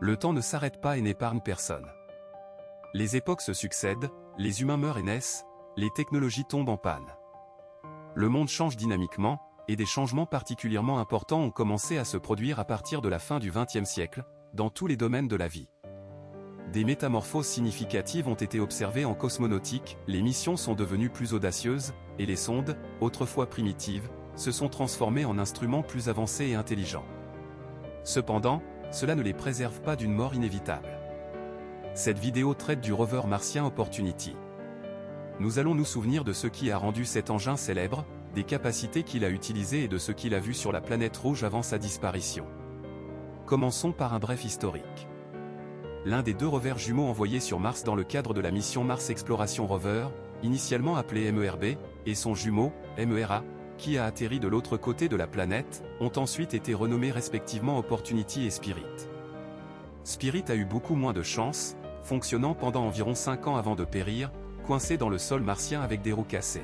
Le temps ne s'arrête pas et n'épargne personne. Les époques se succèdent, les humains meurent et naissent, les technologies tombent en panne. Le monde change dynamiquement, et des changements particulièrement importants ont commencé à se produire à partir de la fin du XXe siècle, dans tous les domaines de la vie. Des métamorphoses significatives ont été observées en cosmonautique, les missions sont devenues plus audacieuses, et les sondes, autrefois primitives, se sont transformées en instruments plus avancés et intelligents. Cependant, cela ne les préserve pas d'une mort inévitable. Cette vidéo traite du rover martien Opportunity. Nous allons nous souvenir de ce qui a rendu cet engin célèbre, des capacités qu'il a utilisées et de ce qu'il a vu sur la planète rouge avant sa disparition. Commençons par un bref historique. L'un des deux rovers jumeaux envoyés sur Mars dans le cadre de la mission Mars Exploration Rover, initialement appelé MERB, et son jumeau, MERA, qui a atterri de l'autre côté de la planète, ont ensuite été renommés respectivement Opportunity et Spirit. Spirit a eu beaucoup moins de chance, fonctionnant pendant environ 5 ans avant de périr, coincé dans le sol martien avec des roues cassées.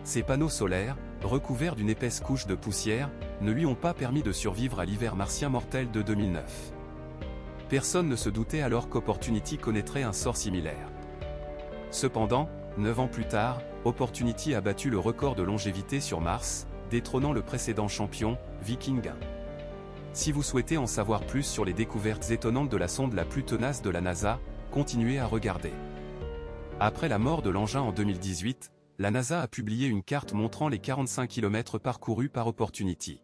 Ses panneaux solaires, recouverts d'une épaisse couche de poussière, ne lui ont pas permis de survivre à l'hiver martien mortel de 2009. Personne ne se doutait alors qu'Opportunity connaîtrait un sort similaire. Cependant, 9 ans plus tard, Opportunity a battu le record de longévité sur Mars, détrônant le précédent champion, Viking 1. Si vous souhaitez en savoir plus sur les découvertes étonnantes de la sonde la plus tenace de la NASA, continuez à regarder. Après la mort de l'engin en 2018, la NASA a publié une carte montrant les 45 km parcourus par Opportunity.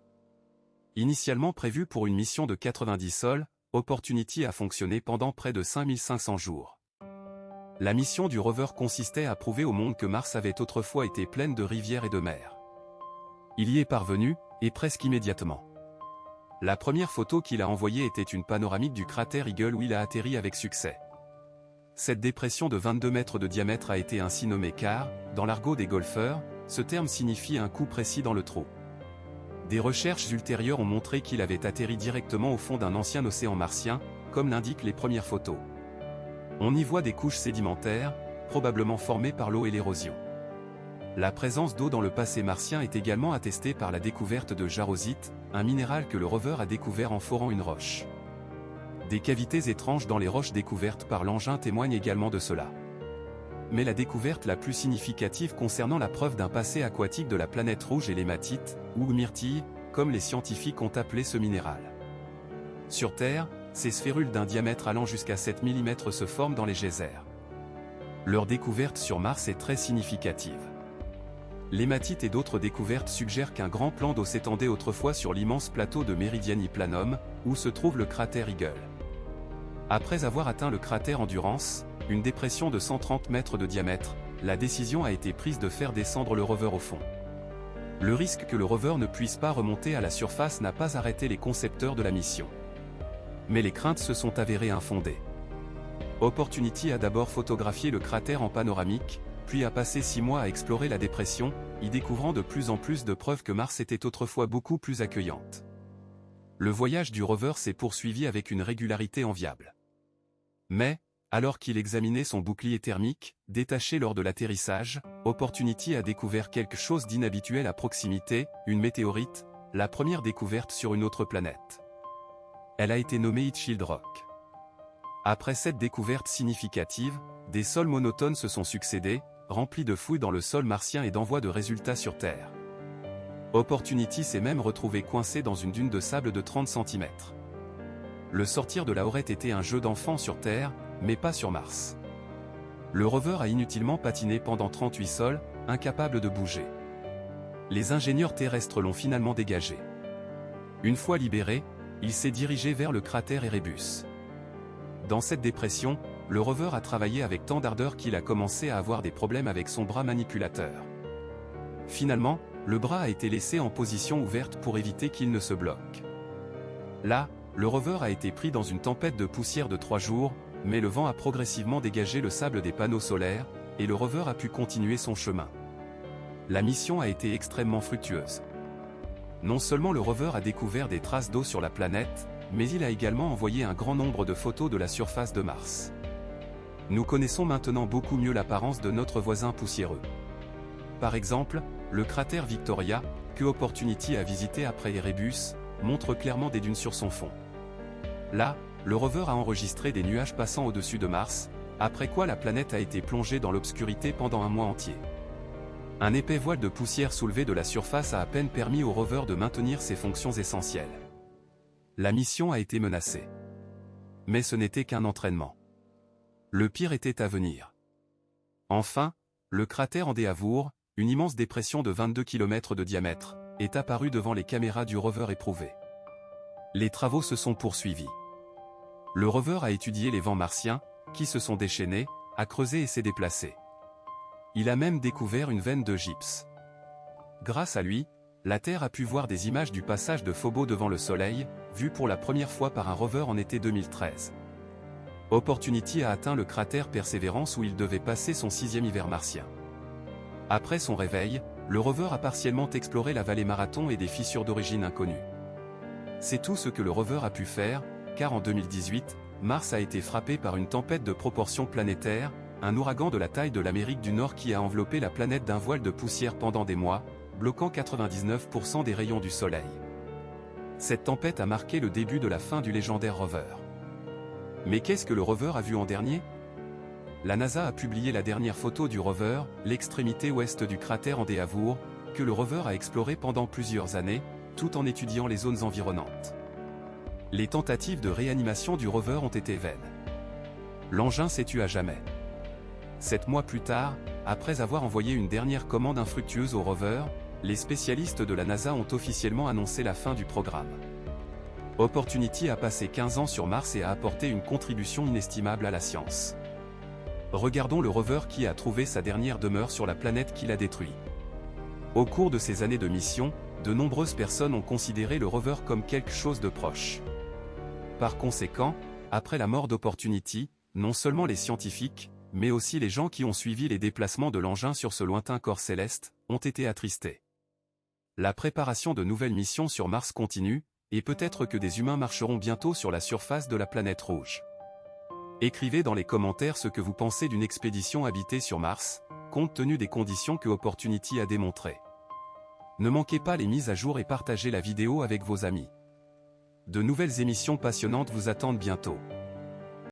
Initialement prévue pour une mission de 90 sols, Opportunity a fonctionné pendant près de 5500 jours. La mission du rover consistait à prouver au monde que Mars avait autrefois été pleine de rivières et de mers. Il y est parvenu, et presque immédiatement. La première photo qu'il a envoyée était une panoramique du cratère Eagle où il a atterri avec succès. Cette dépression de 22 mètres de diamètre a été ainsi nommée car, dans l'argot des golfeurs, ce terme signifie un coup précis dans le trou. Des recherches ultérieures ont montré qu'il avait atterri directement au fond d'un ancien océan martien, comme l'indiquent les premières photos. On y voit des couches sédimentaires, probablement formées par l'eau et l'érosion. La présence d'eau dans le passé martien est également attestée par la découverte de jarosite, un minéral que le rover a découvert en forant une roche. Des cavités étranges dans les roches découvertes par l'engin témoignent également de cela. Mais la découverte la plus significative concernant la preuve d'un passé aquatique de la planète rouge est l'hématite, ou myrtille, comme les scientifiques ont appelé ce minéral. Sur Terre, ces sphérules d'un diamètre allant jusqu'à 7 mm se forment dans les geysers. Leur découverte sur Mars est très significative. L'hématite et d'autres découvertes suggèrent qu'un grand plan d'eau s'étendait autrefois sur l'immense plateau de Meridiani Planum, où se trouve le cratère Eagle. Après avoir atteint le cratère Endurance, une dépression de 130 mètres de diamètre, la décision a été prise de faire descendre le rover au fond. Le risque que le rover ne puisse pas remonter à la surface n'a pas arrêté les concepteurs de la mission. Mais les craintes se sont avérées infondées. Opportunity a d'abord photographié le cratère en panoramique, puis a passé 6 mois à explorer la dépression, y découvrant de plus en plus de preuves que Mars était autrefois beaucoup plus accueillante. Le voyage du rover s'est poursuivi avec une régularité enviable. Mais, alors qu'il examinait son bouclier thermique, détaché lors de l'atterrissage, Opportunity a découvert quelque chose d'inhabituel à proximité, une météorite, la première découverte sur une autre planète. Elle a été nommée Hitchhild Rock. Après cette découverte significative, des sols monotones se sont succédés, remplis de fouilles dans le sol martien et d'envois de résultats sur Terre. Opportunity s'est même retrouvé coincé dans une dune de sable de 30 cm. Le sortir de là aurait été un jeu d'enfant sur Terre, mais pas sur Mars. Le rover a inutilement patiné pendant 38 sols, incapable de bouger. Les ingénieurs terrestres l'ont finalement dégagé. Une fois libéré, il s'est dirigé vers le cratère Erebus. Dans cette dépression, le rover a travaillé avec tant d'ardeur qu'il a commencé à avoir des problèmes avec son bras manipulateur. Finalement, le bras a été laissé en position ouverte pour éviter qu'il ne se bloque. Là, le rover a été pris dans une tempête de poussière de 3 jours, mais le vent a progressivement dégagé le sable des panneaux solaires, et le rover a pu continuer son chemin. La mission a été extrêmement fructueuse. Non seulement le rover a découvert des traces d'eau sur la planète, mais il a également envoyé un grand nombre de photos de la surface de Mars. Nous connaissons maintenant beaucoup mieux l'apparence de notre voisin poussiéreux. Par exemple, le cratère Victoria, que Opportunity a visité après Erebus, montre clairement des dunes sur son fond. Là, le rover a enregistré des nuages passant au-dessus de Mars, après quoi la planète a été plongée dans l'obscurité pendant un mois entier. Un épais voile de poussière soulevé de la surface a à peine permis au rover de maintenir ses fonctions essentielles. La mission a été menacée. Mais ce n'était qu'un entraînement. Le pire était à venir. Enfin, le cratère Endeavour, une immense dépression de 22 km de diamètre, est apparu devant les caméras du rover éprouvé. Les travaux se sont poursuivis. Le rover a étudié les vents martiens, qui se sont déchaînés, a creusé et s'est déplacé. Il a même découvert une veine de gypse. Grâce à lui, la Terre a pu voir des images du passage de Phobos devant le Soleil, vues pour la première fois par un rover en été 2013. Opportunity a atteint le cratère Perseverance où il devait passer son 6e hiver martien. Après son réveil, le rover a partiellement exploré la vallée Marathon et des fissures d'origine inconnue. C'est tout ce que le rover a pu faire, car en 2018, Mars a été frappé par une tempête de proportions planétaires, un ouragan de la taille de l'Amérique du Nord qui a enveloppé la planète d'un voile de poussière pendant des mois, bloquant 99% des rayons du Soleil. Cette tempête a marqué le début de la fin du légendaire rover. Mais qu'est-ce que le rover a vu en dernier? La NASA a publié la dernière photo du rover, l'extrémité ouest du cratère Endeavour, que le rover a exploré pendant plusieurs années, tout en étudiant les zones environnantes. Les tentatives de réanimation du rover ont été vaines. L'engin s'est tué à jamais. 7 mois plus tard, après avoir envoyé une dernière commande infructueuse au rover, les spécialistes de la NASA ont officiellement annoncé la fin du programme. Opportunity a passé 15 ans sur Mars et a apporté une contribution inestimable à la science. Regardons le rover qui a trouvé sa dernière demeure sur la planète qu'il a détruite. Au cours de ces années de mission, de nombreuses personnes ont considéré le rover comme quelque chose de proche. Par conséquent, après la mort d'Opportunity, non seulement les scientifiques, mais aussi les gens qui ont suivi les déplacements de l'engin sur ce lointain corps céleste, ont été attristés. La préparation de nouvelles missions sur Mars continue, et peut-être que des humains marcheront bientôt sur la surface de la planète rouge. Écrivez dans les commentaires ce que vous pensez d'une expédition habitée sur Mars, compte tenu des conditions que Opportunity a démontrées. Ne manquez pas les mises à jour et partagez la vidéo avec vos amis. De nouvelles émissions passionnantes vous attendent bientôt.